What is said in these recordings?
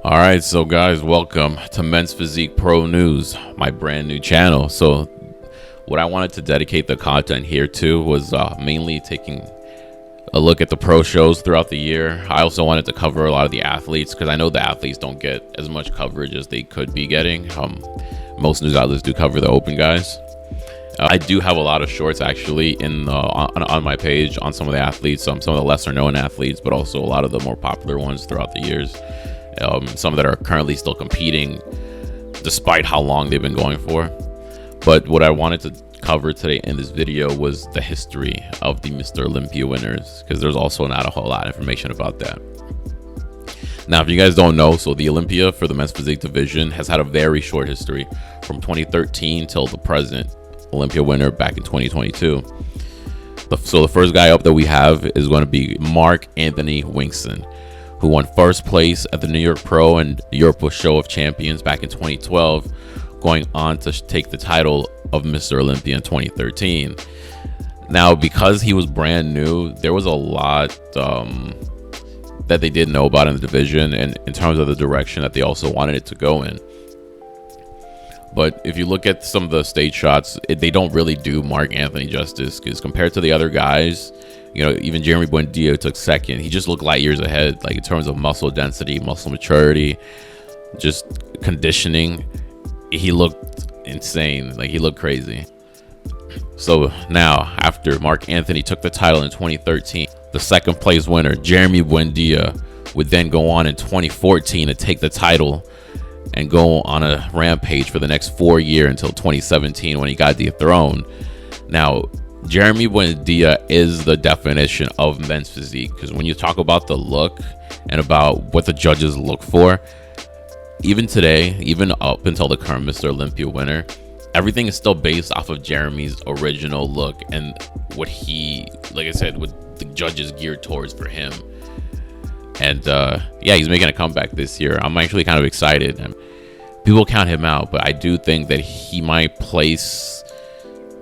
All right, so guys, welcome to Men's Physique Pro News, my brand new channel. So what I wanted to dedicate the content here to was mainly taking a look at the pro shows throughout the year. I also wanted to cover a lot of the athletes because I know the athletes don't get as much coverage as they could be getting. Most news outlets do cover the open guys. I do have a lot of shorts actually in on my page on some of the athletes, some of the lesser known athletes, but also a lot of the more popular ones throughout the years. Some that are currently still competing despite how long they've been going for. But what I wanted to cover today in this video was the history of the Mr. Olympia winners, because there's also not a whole lot of information about that. Now, if you guys don't know, so the Olympia for the men's physique division has had a very short history from 2013 till the present Olympia winner back in 2022. So the first guy up that we have is going to be Mark Anthony Wington, who won first place at the New York Pro and Europe Show of Champions back in 2012, going on to take the title of Mr. Olympia in 2013. Now, because he was brand new, there was a lot that they didn't know about in the division and in terms of the direction that they also wanted it to go in. But if you look at some of the stage shots, they don't really do Mark Anthony justice, because compared to the other guys, you know, even Jeremy Buendia took second. He just looked light years ahead, like in terms of muscle density, muscle maturity, just conditioning. He looked insane. Like, he looked crazy. So now, after Mark Anthony took the title in 2013, the second place winner, Jeremy Buendia, would then go on in 2014 to take the title and go on a rampage for the next 4 years until 2017 when he got dethroned. Now, Jeremy Buendia is the definition of men's physique, because when you talk about the look and about what the judges look for, even today, even up until the current Mr. Olympia winner, everything is still based off of Jeremy's original look and what he, like I said, what the judges geared towards for him. And yeah, he's making a comeback this year. I'm actually kind of excited. People count him out, but I do think that he might place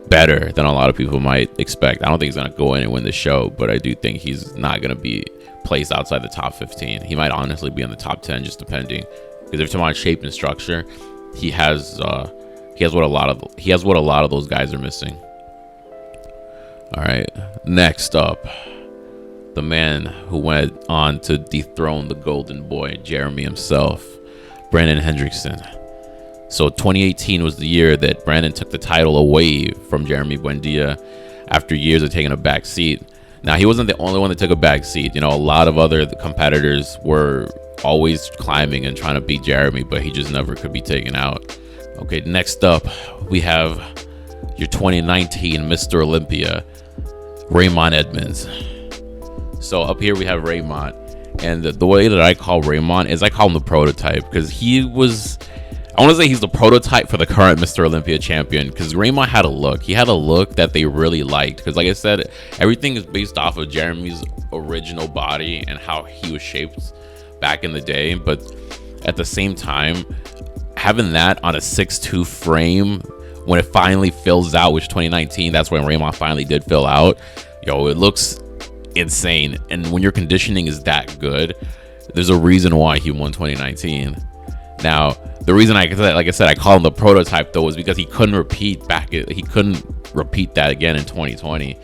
better than a lot of people might expect. I don't think he's going to go in and win the show, but I do think he's not going to be placed outside the top 15. He might honestly be in the top 10, just depending. Because if you're talking about shape and structure, he has what a lot of those guys are missing. All right, next up, the man who went on to dethrone the golden boy, Jeremy himself, Brandon Hendrickson. So 2018 was the year that Brandon took the title away from Jeremy Buendia after years of taking a back seat. Now, he wasn't the only one that took a back seat. You know, a lot of other competitors were always climbing and trying to beat Jeremy, but he just never could be taken out. Okay, next up, we have your 2019 Mr. Olympia, Raymond Edmonds. So up here we have Raymond, and the way that I call Raymond is I call him the prototype, because he was, I want to say he's the prototype for the current Mr. Olympia champion, because Raymond had a look. He had a look that they really liked, because like I said, everything is based off of Jeremy's original body and how he was shaped back in the day. But at the same time, having that on a 6'2" frame, when it finally fills out, which 2019, that's when Raymond finally did fill out, yo, it looks insane. And when your conditioning is that good, there's a reason why he won 2019. Now, the reason like I said, I call him the prototype though, is because he couldn't repeat that again in 2020,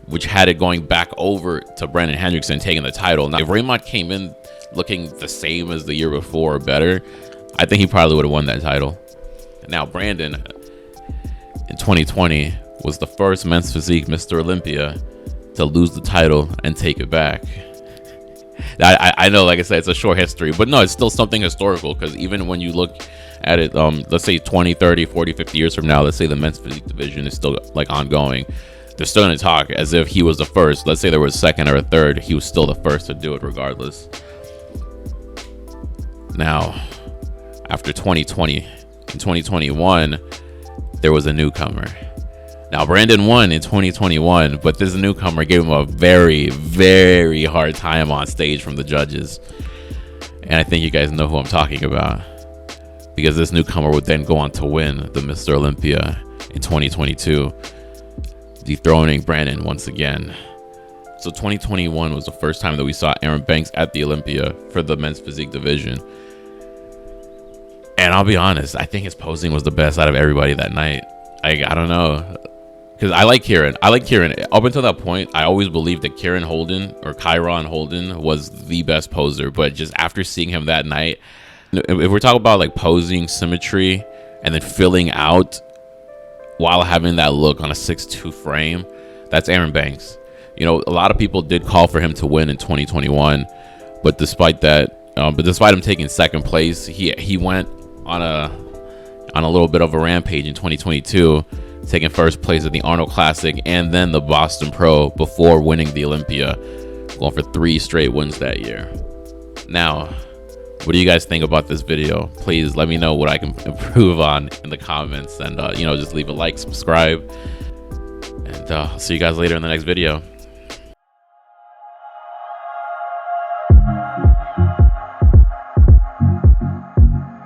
which had it going back over to Brandon Hendrickson taking the title. Now, if Raymond came in looking the same as the year before or better, I think he probably would have won that title. Now, Brandon in 2020 was the first men's physique Mr. Olympia to lose the title and take it back. I know, like I said, it's a short history, but no, it's still something historical, because even when you look at it, let's say 20, 30, 40, 50 years from now, let's say the men's physique division is still like ongoing, they're still going to talk as if he was the first. Let's say there was a second or a third, he was still the first to do it regardless. Now, after 2020, in 2021, there was a newcomer. Now, Brandon won in 2021, but this newcomer gave him a very, very hard time on stage from the judges. And I think you guys know who I'm talking about, because this newcomer would then go on to win the Mr. Olympia in 2022, dethroning Brandon once again. So 2021 was the first time that we saw Erin Banks at the Olympia for the men's physique division. And I'll be honest, I think his posing was the best out of everybody that night. I don't know, because I like Kieran. Up until that point, I always believed that Kieran Holden or Kyron Holden was the best poser. But just after seeing him that night, if we're talking about like posing, symmetry, and then filling out while having that look on a 6'2" frame, that's Erin Banks. You know, a lot of people did call for him to win in 2021, but despite that, despite him taking second place, he went on a little bit of a rampage in 2022, taking first place at the Arnold Classic and then the Boston Pro before winning the Olympia, going for 3 straight wins that year. Now, what do you guys think about this video? Please let me know what I can improve on in the comments, and just leave a like, subscribe, and I'll see you guys later in the next video.